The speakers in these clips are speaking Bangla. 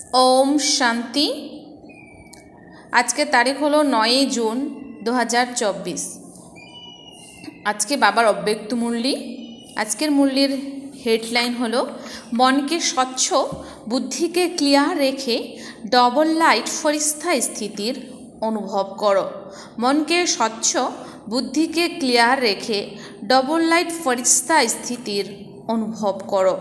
ओम शांति। आज के तारीख हलो 9 जून 2024। आज के बाबार अव्यक्त मुरली। आजकेर मुरलिर हेडलाइन हलो मन के स्वच्छ बुद्धि के क्लियर रेखे डबल लाइट फरिश्ता स्थितिर अनुभव करो। मन के स्वच्छ बुद्धि के क्लियर रेखे डबल लाइट फरिश्ता स्थितिर अनुभव करो।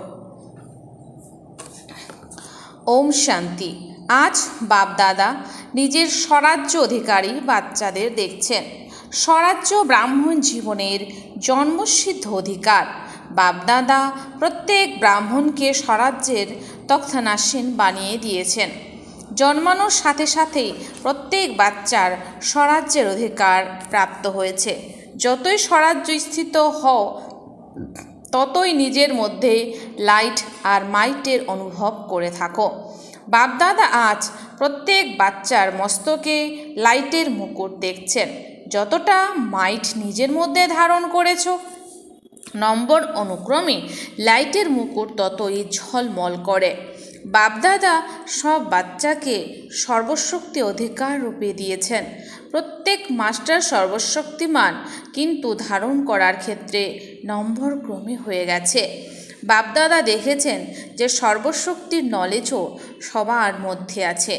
ओम शांति। आज बाप दादा निजेर स्वराज्य अधिकारी बाच्चादेर देखছেন। स्वराज्य ब्राह्मण जीवनेर जन्मसिद्ध अधिकार। बाप दादा प्रत्येक ब्राह्मण के स्वराज्येर तख्तानासीन बानिয়ে दिएছেন। जन्मानोर साथे साथे प्रत्येक बाच्चार स्वराज्येर अधिकार प्राप्त হয়েছে। যতই स्वराज्य स्थित হও ततई निजेर मध्य लाइट और माइटेर अनुभव करे थाको। बापदादा आज प्रत्येक बाच्चार मस्तके लाइटेर मुकुट देखছেন। যতটা माइट निजेर मध्य धारण करेছো नम्बर अनुक्रमे लाइटेर मुकुट ततई झलमल करे। बापदादा सब बाच्चाके सर्वशक्ति अधिकार रूपे दिएছেন। प्रत्येक मास्टर सर्वशक्तिमान किन्तु धारण करार क्षेत्रे नम्बर क्रमे हये गेছে। बापदादा देखेছেন যে सर्वशक्तिर नलेजও সবার মধ্যে আছে,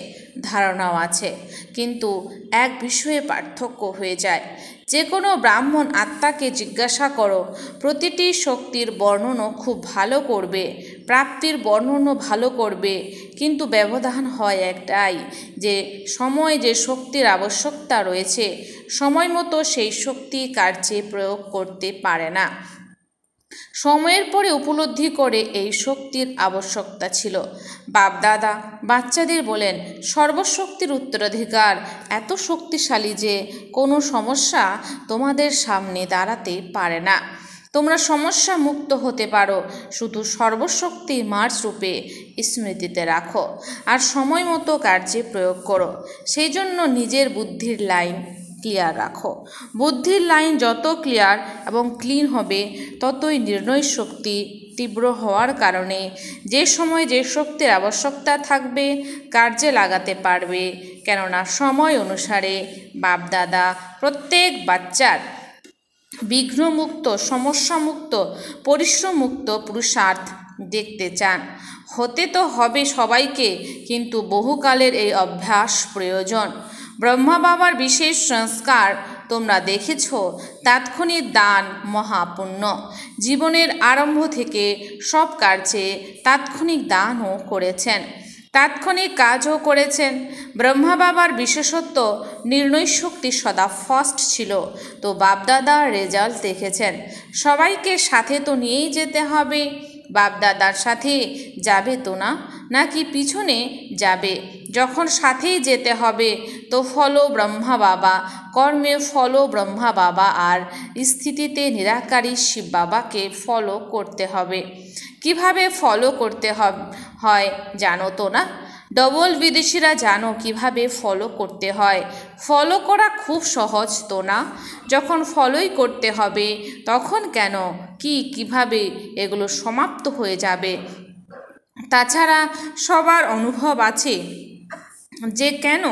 ধারণাও আছে, কিন্তু এক বিষয়ে পার্থক্য হয়ে যায়। যে কোনো ব্রাহ্মণ আত্মাকে জিজ্ঞাসা করো, প্রতিটি শক্তির বর্ণনা খুব ভালো করবে, প্রাপ্তির বর্ণনা ভালো করবে, কিন্তু ব্যবধান হয় একটাই যে সময় যে শক্তির আবশ্যকতা রয়েছে সময় মতো সেই শক্তি কার্যে প্রয়োগ করতে পারে না। সময়ের পরে উপলব্ধি করে এই শক্তির আবশ্যকতা ছিল। বাপদাদা বাচ্চাদের বলেন, সর্বশক্তির উত্তরাধিকার এত শক্তিশালী যে কোনো সমস্যা তোমাদের সামনে দাঁড়াতে পারে না। তোমরা সমস্যা মুক্ত হতে পারো, শুধু সর্বশক্তি মার্চ রূপে স্মৃতিতে রাখো আর সময় মতো কার্যে প্রয়োগ করো। সেই জন্য নিজের বুদ্ধির লাইন ক্লিয়ার রাখো। বুদ্ধির লাইন যত ক্লিয়ার এবং ক্লিন হবে ততই নির্ণয় শক্তি তীব্র হওয়ার কারণে যে সময় যে শক্তির আবশ্যকতা থাকবে কার্যে লাগাতে পারবে। কেননা সময় অনুসারে বাপদাদা প্রত্যেক বাচ্চার বিঘ্নমুক্ত, সমস্যামুক্ত, পরিশ্রমমুক্ত পুরুষার্থ দেখতে চান। হতে তো হবে সবাইকে, কিন্তু বহুকালের এই অভ্যাস প্রয়োজন। ব্রহ্মা বাবার বিশেষ সংস্কার তোমরা দেখেছ। তাৎক্ষণিক দান মহাপুণ্য। জীবনের আরম্ভ থেকে সব কার্যে তাৎক্ষণিক দানও করেছেন, তাৎক্ষণিক কাজও করেছেন। ব্রহ্মা বাবার বিশেষত্ব নির্ণয় শক্তি সদা ফার্স্ট ছিল। তো বাপদাদার রেজাল্ট দেখেছেন। সবাইকে সাথে তো নিয়েই যেতে হবে। বাপদাদার সাথে যাবে তো না, নাকি পিছনে যাবে? যখন সাথেই যেতে হবে তো ফলো ব্রহ্মা বাবা, কর্মে ফলো ব্রহ্মা বাবা আর স্থিতিতে নিরাকারী শিব বাবাকে ফলো করতে হবে। কিভাবে ফলো করতে হয় জানো তো না? ডবল বিদেশিরা জানো কিভাবে ফলো করতে হয়। ফলো করা খুব সহজ তো না? যখন ফলোই করতে হবে তখন কেন, কিভাবে এগুলো সমাপ্ত হয়ে যাবে? তাছাড়া সবার অনুভব আছে যে কেন,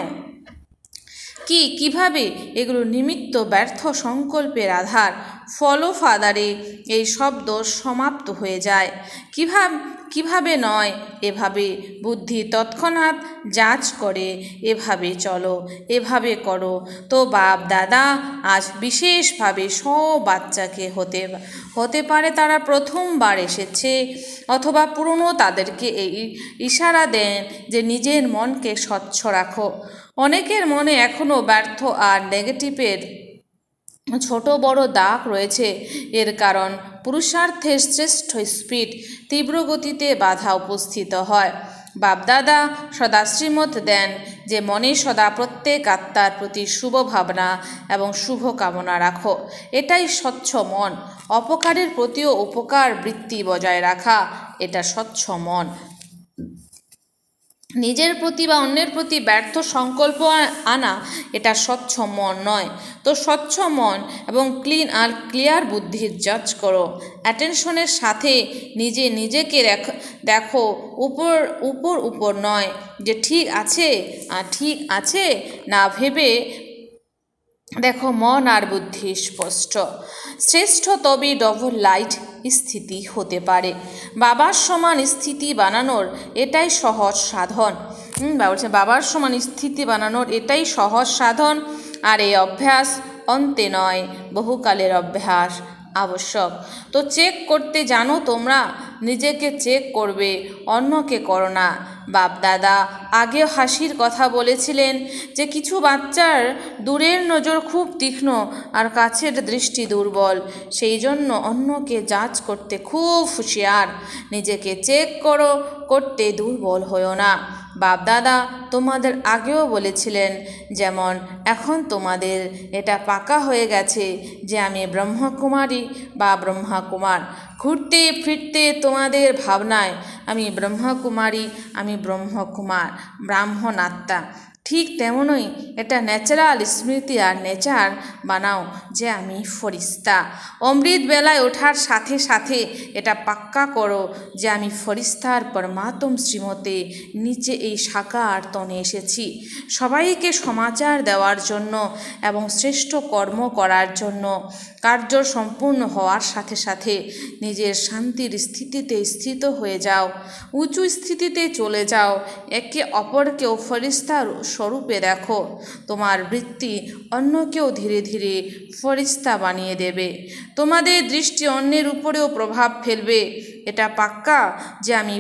কিভাবে এগুলো নিমিত্ত ব্যর্থ সংকল্পের আধার। ফলো ফাদারে এই শব্দ সমাপ্ত হয়ে যায়। কিভাবে নয়, এভাবে বুদ্ধি তৎক্ষণাৎ যাচ করে, এভাবে চলো, এভাবে করো। তো বাপ দাদা আজ বিশেষভাবে সব বাচ্চাকে হতে পারে তারা প্রথমবার এসেছে অথবা পুরনো তাদেরকে এই ইশারা দেন যে নিজের মনকে স্বচ্ছ রাখো। অনেকের মনে এখনও ব্যর্থ আর নেগেটিভের ছোট বড় দাগ রয়েছে। এর কারণ পুরুষার্থের শ্রেষ্ঠ স্পিড তীব্র গতিতে বাধা উপস্থিত হয়। বাপদাদা সদা শ্রীমত দেন যে মনে সদা প্রত্যেক আত্মার প্রতি শুভ ভাবনা এবং শুভ কামনা রাখো। এটাই স্বচ্ছ মন। অপকারের প্রতিও উপকার বৃত্তি বজায় রাখা, এটা স্বচ্ছ মন। নিজের প্রতি বা অন্যের প্রতি ব্যর্থ সংকল্প আনা এটা স্বচ্ছ মন নয়। তো স্বচ্ছ মন এবং ক্লিয়ার বুদ্ধির জাজ করো। অ্যাটেনশনের সাথে নিজেকে দেখো, উপর নয় যে ঠিক আছে না ভেবে দেখো মন আর বুদ্ধি স্পষ্ট। শ্রেষ্ঠ তবে ডবল লাইট স্থিতি হতে পারে। বাবার সমান স্থিতি বানানোর এটাই সহজ সাধন। বাবার সমান স্থিতি বানানোর এটাই সহজ সাধন। আর এই অভ্যাস অন্তে নয়, বহুকালের অভ্যাস আবশ্যক। তো চেক করতে জানো তোমরা, নিজেকে চেক করবে, অন্যকে করো না। বাপদাদা আগেও হাসির কথা বলেছিলেন যে কিছু বাচ্চার দূরের নজর খুব তীক্ষ্ণ আর কাছের দৃষ্টি দুর্বল, সেই জন্য অন্যকে জাজ করতে খুব হুঁশিয়ার। নিজেকে চেক করতে দুর্বল হয়েও না। বাপদাদা তোমাদের আগেও বলেছিলেন, যেমন এখন তোমাদের এটা পাকা হয়ে গেছে যে আমি ব্রহ্মকুমারী বা ব্রহ্মকুমার। ঘুরতে ফিরতে তোমাদের ভাবনায় আমি ব্রহ্মকুমারী, আমি ব্রহ্মকুমার, ব্রাহ্মণ আত্মা। ঠিক তেমনই এটা ন্যাচারাল স্মৃতি আর নেচার বানাও যে আমি ফরিস্তা। অমৃত বেলায় ওঠার সাথে সাথে এটা পাক্কা করো যে আমি ফরিস্তার পরমাত্ম শ্রীমতে নিচে এই সাকার তনে এসেছি সবাইকে সমাচার দেওয়ার জন্য এবং শ্রেষ্ঠ কর্ম করার জন্য। কার্য সম্পূর্ণ হওয়ার সাথে সাথে নিজের শান্তির স্থিতিতে স্থিত হয়ে যাও, উঁচু স্থিতিতে চলে যাও। একে অপরকেও ফরিস্তার স্বরূপে দেখো। তোমার বৃত্তি অন্যকেও ধীরে ধীরে ফরিস্তা বানিয়ে দেবে। তোমাদের দৃষ্টি অন্যের উপরেও প্রভাব ফেলবে। এটা পাক্কা যে আমি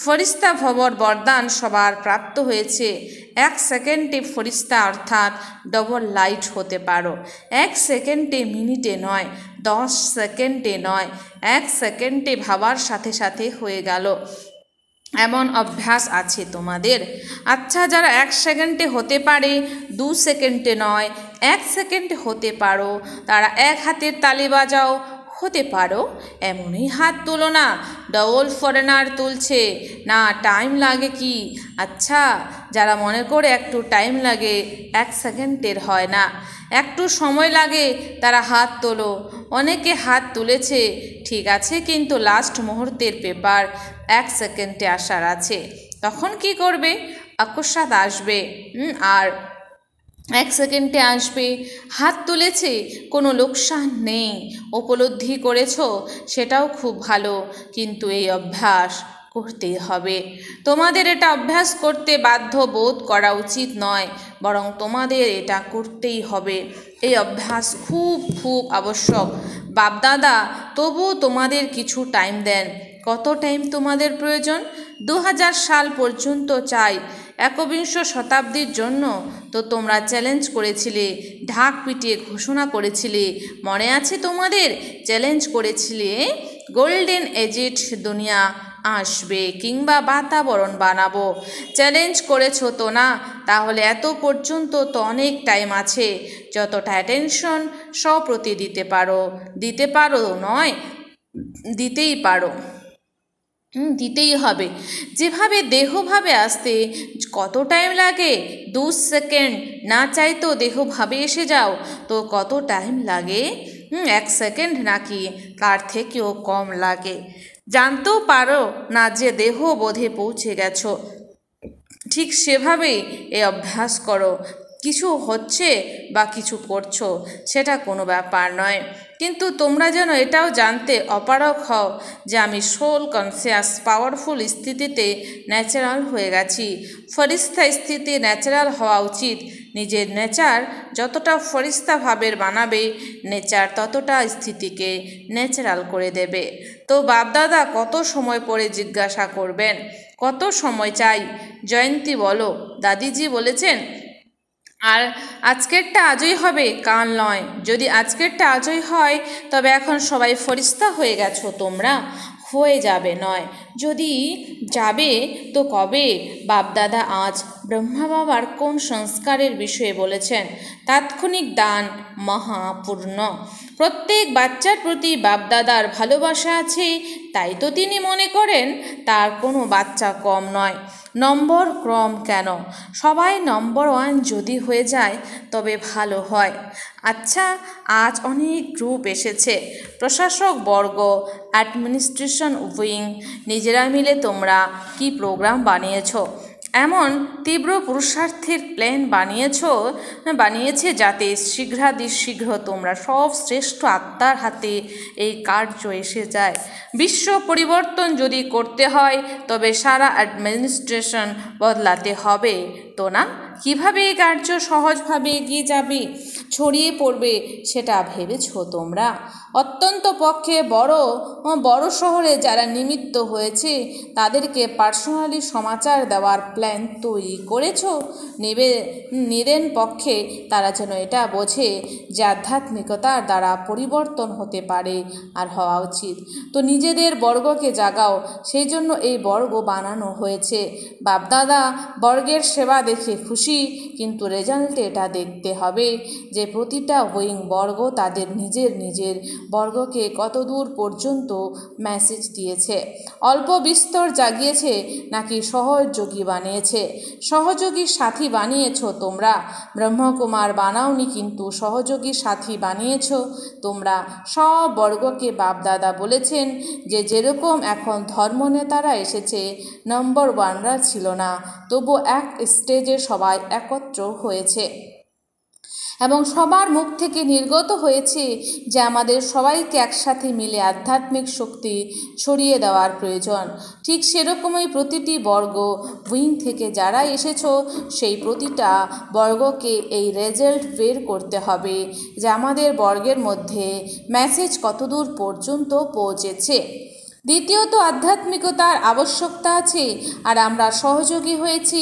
ফরিস্তা ভবর বরদান সবার প্রাপ্ত হয়েছে। 1 সেকেন্ডে ফরিস্তা অর্থাৎ ডবল লাইট হতে পারো। 1 সেকেন্ডে, মিনিটে নয়, 10 সেকেন্ডে নয়, 1 সেকেন্ডে ভাবার সাথে সাথে হয়ে গেল, এমন অভ্যাস আছে তোমাদের। আচ্ছা, যারা 1 সেকেন্ডে হতে পারে, 2 সেকেন্ডে নয় 1 সেকেন্ডে হতে পারো, তারা 1 হাতের তালি বাজাও। হতে পারো এমনই হাত তুলো না। ডবল ফরেনার তুলছে না, টাইম লাগে কি? আচ্ছা, যারা মনে করে একটু টাইম লাগে, 1 সেকেন্ডের হয় না, একটু সময় লাগে, তারা হাত তোলো। অনেকে হাত তুলেছে ঠিক আছে, কিন্তু লাস্ট মুহূর্তের পেপার 1 সেকেন্ডে আসার আছে, তখন কি করবে? অকস্মাৎ আসবে আর 1 সেকেন্ডে আসবে। হাত তুলেছে, কোনো লোকসান নেই, উপলব্ধি করেছ, সেটাও খুব ভালো, কিন্তু এই অভ্যাস করতেই হবে। তোমাদের এটা অভ্যাস করতে বাধ্য বোধ করা উচিত নয়, বরং তোমাদের এটা করতেই হবে। এই অভ্যাস খুব খুব আবশ্যক। বাপদাদা তবুও তোমাদের কিছু টাইম দেন। কত টাইম তোমাদের প্রয়োজন? 2000 সাল পর্যন্ত চাই, 21 শতাব্দীর জন্য। তো তোমরা চ্যালেঞ্জ করেছিলে, ঢাক পিটিয়ে ঘোষণা করেছিলে, মনে আছে তোমাদের? চ্যালেঞ্জ করেছিলে গোল্ডেন এজেড দুনিয়া আসবে কিংবা বাতাবরণ বানাবো। চ্যালেঞ্জ করেছো তো না? তাহলে এত পর্যন্ত তো অনেক টাইম আছে। যতটা অ্যাটেনশন স্বপ্রতি দিতে পারো নয়, দিতেই পারো, দিতেই হবে। যেভাবে দেহভাবে আসতে কত টাইম লাগে? 2 সেকেন্ড। না চাইতো দেহভাবে এসে যাও, তো কত টাইম লাগে? 1 সেকেন্ড নাকি তার থেকেও কম লাগে। জানতেও পারো না যে দেহ বোধে পৌঁছে গেছো। ঠিক সেভাবেই এই অভ্যাস করো। কিছু হচ্ছে বা কিছু করছো, সেটা কোনো ব্যাপার নয়, কিন্তু তোমরা যেন এটাও জানতে অপারগ হও যে আমি সোল কনসিয়াস পাওয়ারফুল স্থিতিতে ন্যাচারাল হয়ে গেছি। ফরিস্তা স্থিতি ন্যাচারাল হওয়া উচিত। নিজের নেচার যতটা ফরিস্তা ভাবের বানাবে, নেচার ততটা স্থিতিকে ন্যাচারাল করে দেবে। তো বাপদাদা কত সময় পরে জিজ্ঞাসা করবেন, কত সময় চাই? জয়ন্তী বলো, দাদিজি বলেছেন আর আজকেরটা আজই হবে, কাল নয়। যদি আজকেরটা আজই হয়, তবে এখন সবাই ফরিস্তা হয়ে গেছো তোমরা, হয়ে যাবে নয়। যদি যাবে তো কবে? বাপদাদা আজ ব্রহ্মা বাবার কোন সংস্কারের বিষয়ে বলেছেন? তাৎক্ষণিক দান মহাপূর্ণ। প্রত্যেক বাচ্চার প্রতি বাপদাদার ভালোবাসা আছে, তাই তো তিনি মনে করেন তার কোনো বাচ্চা কম নয়। নম্বর ক্রম কেন? সবাই নম্বর 1 যদি হয়ে যায় তবে ভালো হয়। আচ্ছা, আজ অনেক গ্রুপ এসেছে, প্রশাসক বর্গ, অ্যাডমিনিস্ট্রেশন উইং, নিজেরা মিলে তোমরা কি প্রোগ্রাম বানিয়েছো? এমন তীব্র পুরুষার্থের প্ল্যান বানিয়েছে যাতে শীঘ্র তোমরা সব শ্রেষ্ঠ আত্মার হাতে এই কার্য এসে যায়। বিশ্ব পরিবর্তন যদি করতে হয় তবে সারা অ্যাডমিনিস্ট্রেশন বদলাতে হবে, তো না? কিভাবে এই কার্য সহজভাবে এগিয়ে যাবে, ছড়িয়ে পড়বে সেটা ভেবেছো তোমরা? অত্যন্ত পক্ষে বড় শহরে যারা নিমিত্ত হয়েছে তাদেরকে পার্সোনালি সমাচার দেওয়ার প্ল্যান তৈরি করেছো। নিদেন পক্ষে তারা যেন এটা বোঝে যে আধ্যাত্মিকতার দ্বারা পরিবর্তন হতে পারে আর হওয়া উচিত। তো নিজেদের বর্গকে জাগাও, সেই জন্য এই বর্গ বানানো হয়েছে। বাপদাদা বর্গের সেবা দেখে খুশি, কিন্তু রেজাল্টে এটা দেখতে হবে যে প্রতিটা উইং বর্গ তাদের নিজের বর্গকে কতদূর পর্যন্ত মেসেজ দিয়েছে, অল্প বিস্তর জাগিয়েছে নাকি সহযোগী বানিয়েছে। সহযোগী সাথী বানিয়েছো তোমরা, ব্রহ্মকুমার বানাওনি, কিন্তু সহযোগী সাথী বানিয়েছো তোমরা। সব বর্গকে বাপদাদা বলেছেন যে যেরকম এখন ধর্মনেতারা এসেছে, নম্বর 1রা ছিল না, তবু এক স্টেজে সবাই একত্র হয়েছে এবং সবার মুখ থেকে নির্গত হয়েছে যে আমাদের সবাইকে একসাথে মিলে আধ্যাত্মিক শক্তি ছড়িয়ে দেওয়ার প্রয়োজন। ঠিক সেরকমই প্রতিটি বর্গ উইং থেকে যারা এসেছো সেই প্রতিটা বর্গকে এই রেজাল্ট বের করতে হবে যে আমাদের বর্গের মধ্যে মেসেজ কতদূর পর্যন্ত পৌঁছেছে। দ্বিতীয়ত, আধ্যাত্মিকতার আবশ্যকতা আছে আর আমরা সহযোগী হয়েছি,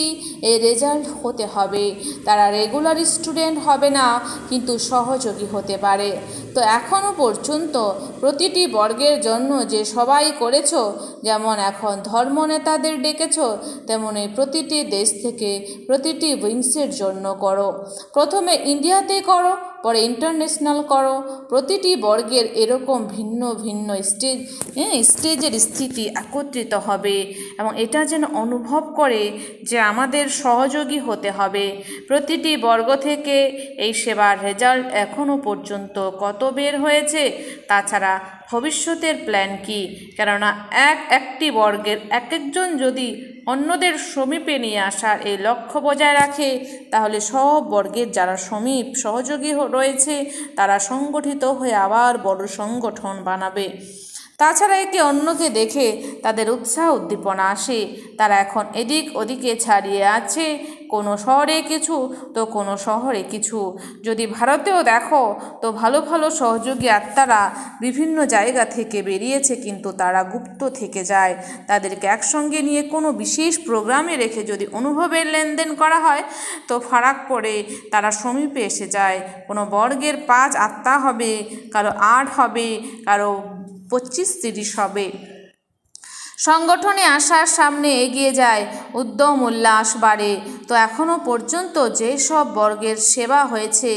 এই রেজাল্ট হতে হবে। তারা রেগুলার স্টুডেন্ট হবে না, কিন্তু সহযোগী হতে পারে। তো এখনও পর্যন্ত প্রতিটি বর্গের জন্য যে সবাই করেছো, যেমন এখন ধর্মনেতাদের ডেকেছো, তেমনই প্রতিটি দেশ থেকে প্রতিটি উইংসের জন্য করো। প্রথমে ইন্ডিয়াতে করো, পরে ইন্টারন্যাশনাল করো। প্রতিটি বর্গের এরকম ভিন্ন ভিন্ন স্টেজের স্থিতি একত্রিত হবে এবং এটা যেন অনুভব করে যে আমাদের সহযোগী হতে হবে। প্রতিটি বর্গ থেকে এই সেবার রেজাল্ট এখনও পর্যন্ত কত বের হয়েছে, তাছাড়া ভবিষ্যতের প্ল্যান কি? কেননা একটি বর্গের একজন যদি অন্যদের সমীপে নিয়ে আসার এই লক্ষ্য বজায় রাখে, তাহলে সব বর্গের যারা সহযোগী রয়েছে তারা সংগঠিত হয়ে আবার বড় সংগঠন বানাবে। তাছাড়া একে অন্যকে দেখে তাদের উৎসাহ উদ্দীপনা আসে। তারা এখন এদিক ওদিকে ছাড়িয়ে আছে, কোনো শহরে কিছু তো কোনো শহরে কিছু। যদি ভারতেও দেখো তো ভালো ভালো সহযোগী আত্মারা বিভিন্ন জায়গা থেকে বেরিয়েছে, কিন্তু তারা গুপ্ত থেকে যায়। তাদেরকে একসঙ্গে নিয়ে কোনো বিশেষ প্রোগ্রামে রেখে যদি অনুভবের লেনদেন করা হয় তো ফারাক পড়ে, তারা সমীপে এসে যায়। কোনো বর্গের 5 আত্মা হবে, কারো 8 হবে, কারো 25-30 হবে। সংগঠনে আসার সামনে এগিয়ে যায়, উদ্যম উল্লাস বাড়ে। তো এখনও পর্যন্ত যেসব বর্গের সেবা হয়েছে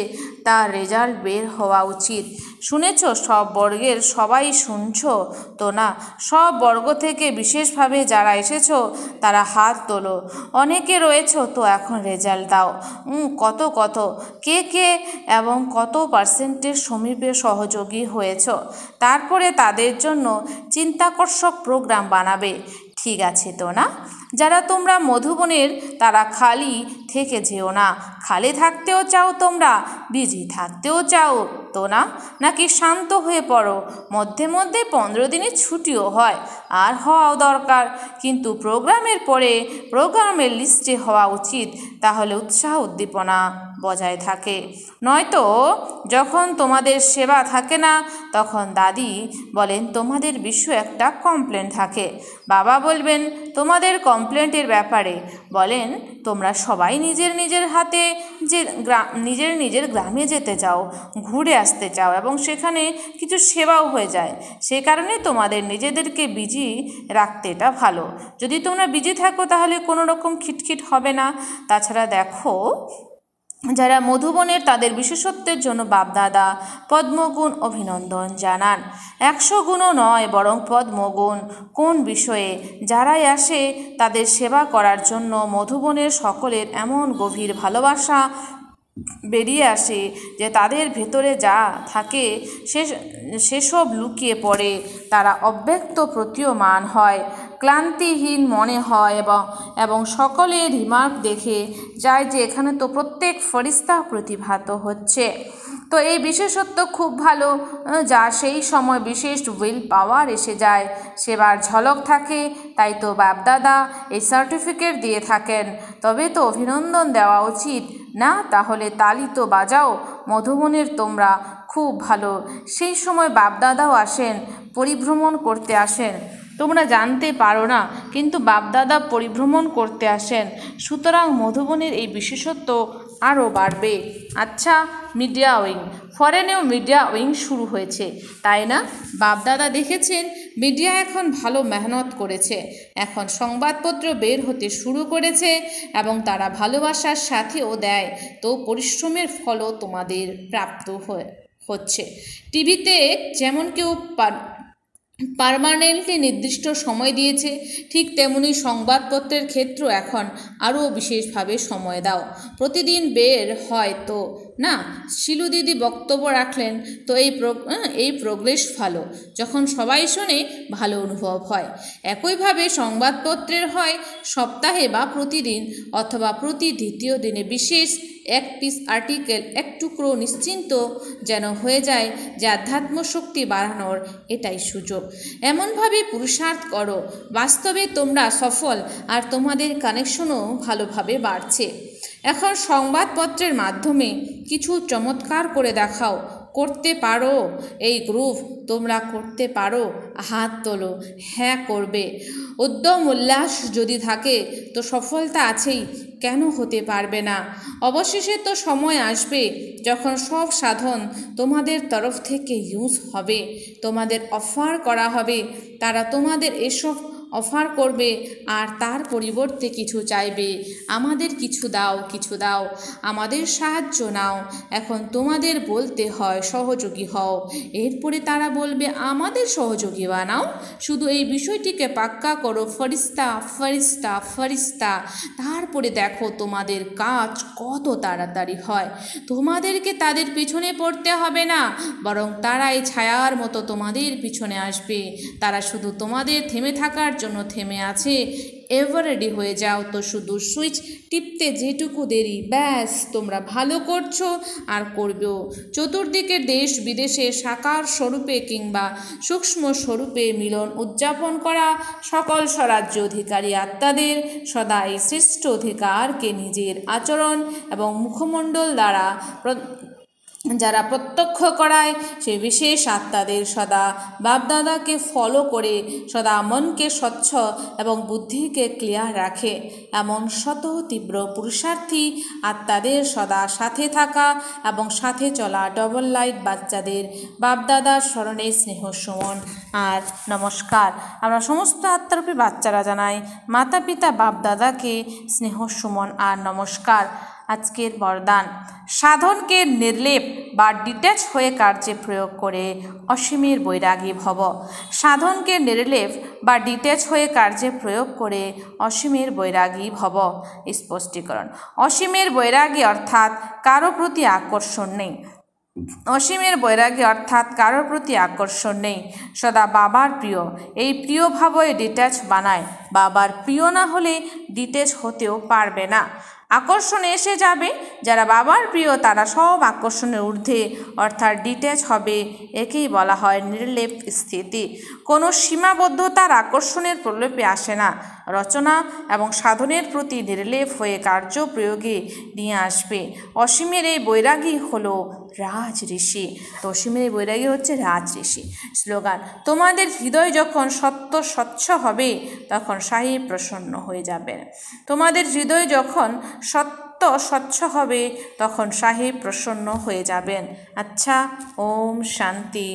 তার রেজাল্ট বের হওয়া উচিত। শুনেছ সব বর্গের? সবাই শুনছো তো না? সব বর্গ থেকে বিশেষভাবে যারা এসেছো তারা হাত তোলো। অনেকে রয়েছো তো এখন রেজাল্ট দাও। কত কে এবং কত পার্সেন্টের সমীপে সহযোগী হয়েছ, তারপরে তাদের জন্য চিন্তাকর্ষক প্রোগ্রাম বানাবে। ঠিক আছে তো না? যারা তোমরা মধুবনের তারা খালি থেকে যেও না। খালি থাকতেও চাও তোমরা, বিজি থাকতেও চাও তো না? নাকি শান্ত হয়ে পড়ো? মধ্যে মধ্যে 15 দিনের ছুটিও হয়, আর হওয়াও দরকার, কিন্তু প্রোগ্রামের পরে প্রোগ্রামের লিস্টে হওয়া উচিত, তাহলে উৎসাহ উদ্দীপনা বজায় থাকে। নয়তো যখন তোমাদের সেবা থাকে না তখন দাদি বলেন তোমাদের বিষয়ে একটা কমপ্লেন থাকে, বাবা বলবেন তোমাদের কমপ্লেন্টের ব্যাপারে, বলেন তোমরা সবাই নিজের হাতে যে নিজের গ্রামে যেতে চাও, ঘুরে আসতে চাও এবং সেখানে কিছু সেবাও হয়ে যায়। সে কারণে তোমাদের নিজেদেরকে বিজি রাখতে এটা ভালো। যদি তোমরা বিজি থাকো তাহলে কোনো রকম খিটখিট হবে না। তাছাড়া দেখো যারা মধুবনের তাদের বিশেষত্বের জন্য বাপদাদা পদ্মগুণ অভিনন্দন জানান। 100 গুণও নয়, বরং পদ্মগুণ। কোন বিষয়ে? যারাই আসে তাদের সেবা করার জন্য মধুবনের সকলের এমন গভীর ভালোবাসা বেরিয়ে আসে যে তাদের ভেতরে যা থাকে সেসব লুকিয়ে পড়ে। তারা অব্যক্ত প্রতীয়মান হয়, ক্লান্তিহীন মনে হয় এবং সকলের রিমার্ক দেখে যায় যে এখানে তো প্রত্যেক ফরিস্তা প্রতিভাত হচ্ছে। তো এই বিশেষত্ব খুব ভালো, যা সেই সময় বিশেষ উইল পাওয়ার এসে যায়, সেবার ঝলক থাকে। তাই তো বাপদাদা এই সার্টিফিকেট দিয়ে থাকেন। তবে তো অভিনন্দন দেওয়া উচিত না? তাহলে তালি তো বাজাও। মধুবনের তোমরা খুব ভালো। সেই সময় বাপদাদাও আসেন, পরিভ্রমণ করতে আসেন। তোমরা জানতে পারো না, কিন্তু বাপদাদা পরিভ্রমণ করতে আসেন। সুতরাং মধুবনের এই বিশেষত্ব আরও বাড়বে। আচ্ছা, মিডিয়া উইং। ফরেনেও মিডিয়া উইং শুরু হয়েছে, তাই না? বাপদাদা দেখেছেন মিডিয়া এখন ভালো মেহনত করেছে। এখন সংবাদপত্র বের হতে শুরু করেছে এবং তারা ভালোবাসার সাথেও দেয়। তো পরিশ্রমের ফলও তোমাদের প্রাপ্ত হচ্ছে। টিভিতে যেমন কেউ পার্মানেন্টলি নির্দিষ্ট সময় দিয়েছে, ঠিক তেমনি সংবাদপত্রের ক্ষেত্র এখন আরও বিশেষভাবে সময় দাও। প্রতিদিন বের হয় তো না? শিলু দিদি বক্তব্য রাখলেন তো এই প্রোগ্রেস ভালো। যখন সবাই শোনে ভালো অনুভব হয়। একইভাবে সংবাদপত্রের হয় সপ্তাহে বা প্রতিদিন অথবা প্রতি দ্বিতীয় দিনে বিশেষ এক পিস আর্টিকেল, এক টুকরো নিশ্চিন্ত যেন হয়ে যায় যে আধ্যাত্ম শক্তি বাড়ানোর এটাই সুযোগ। এমনভাবে পুরুষার্থ করো, বাস্তবে তোমরা সফল আর তোমাদের কানেকশনও ভালোভাবে বাড়ছে। এখন সংবাদপত্রের মাধ্যমে কিছু চমৎকার করে দেখাও। করতে পারো? এই গ্রুপ তোমরা করতে পারো? হাত তোলো। হ্যাঁ, করবে। উদ্যম উল্লাস যদি থাকে তো সফলতা আছেই, কেন হতে পারবে না? অবশেষে তো সময় আসবে যখন সব সাধন তোমাদের তরফ থেকে ইউজ হবে, তোমাদের অফার করা হবে। তারা তোমাদের এসব অফার করবে আর তার পরিবর্তে কিছু চাইবে। আমাদের কিছু দাও, কিছু দাও, আমাদের সাহায্য নাও। এখন তোমাদের বলতে হয় সহযোগী হও। এরপরে তারা বলবে আমাদের সহযোগী বানাও। শুধু এই বিষয়টিকে পাক্কা করো, ফরিস্তা ফরিস্তা ফরিস্তা। তারপরে দেখো তোমাদের কাজ কত তাড়াতাড়ি হয়। তোমাদেরকে তাদের পিছনে পড়তে হবে না, বরং তারা এই ছায়ার মতো তোমাদের পিছনে আসবে। তারা শুধু তোমাদের থেমে থাকার জন্য থেমে আছে। এভার রেডি হয়ে যাও। তো শুধু সুইচ টিপতে যেটুকু দেরি, ব্যাস তোমরা ভালো করছো আর করবেও। চতুর্দিকে দেশ বিদেশে সাকার স্বরূপে কিংবা সূক্ষ্ম স্বরূপে মিলন উদযাপন করা সকল স্বরাজ্য অধিকারী আত্মাদের সদা এই শ্রেষ্ঠ অধিকারকে নিজের আচরণ এবং মুখমণ্ডল দ্বারা যারা প্রত্যক্ষ করায় সেই বিশেষ আত্মাদের সদা বাপদাদাকে ফলো করে সদা মনকে স্বচ্ছ এবং বুদ্ধিকে ক্লিয়ার রাখে এমন শত তীব্র পুরুষার্থী আত্মাদের সদা সাথে থাকা এবং সাথে চলা ডবল লাইট বাচ্চাদের বাপদাদার স্মরণে স্নেহ সুমন আর নমস্কার। আমরা সমস্ত আত্মারূপী বাচ্চারা জানাই মাতা পিতা বাপদাদাকে স্নেহ সুমন আর নমস্কার। আজকের বরদান: সাধনকে নির্লেপ বা ডিট্যাচ হয়ে কার্যে প্রয়োগ করে অসীমের বৈরাগী ভব। সাধনকে নির্লেপ বা ডিট্যাচ হয়ে কার্যে প্রয়োগ করে অসীমের বৈরাগী ভব। স্পষ্টীকরণ: অসীমের বৈরাগী অর্থাৎ কারো প্রতি আকর্ষণ নেই। অসীমের বৈরাগী অর্থাৎ কারোর প্রতি আকর্ষণ নেই, সদা বাবার প্রিয়। এই প্রিয় ভাবই ডিট্যাচ বানায়। বাবার প্রিয় না হলে ডিট্যাচ হতেও পারবে না। আকর্ষণ এসে যাবে। যারা বাবার প্রিয় তারা সব আকর্ষণের ঊর্ধ্বে অর্থাৎ ডিট্যাচ হবে। একেই বলা হয় নির্লেপ স্থিতি। কোনো সীমাবদ্ধতার আকর্ষণের প্রলোভে আসে না। রচনা এবং সাধনের প্রতি নির্লেপ হয়ে কার্য প্রয়োগে নিয়ে আসবে। অসীমের এই বৈরাগী হলো রাজ ঋষি। তো অসীমের এই বৈরাগী হচ্ছে রাজ ঋষি। স্লোগান: তোমাদের হৃদয় যখন সত্য স্বচ্ছ হবে তখন সাহেব প্রসন্ন হয়ে যাবেন। তোমাদের হৃদয় যখন সত্য স্বচ্ছ হবে তখন সাহেব প্রসন্ন হয়ে যাবেন। আচ্ছা, ওম শান্তি।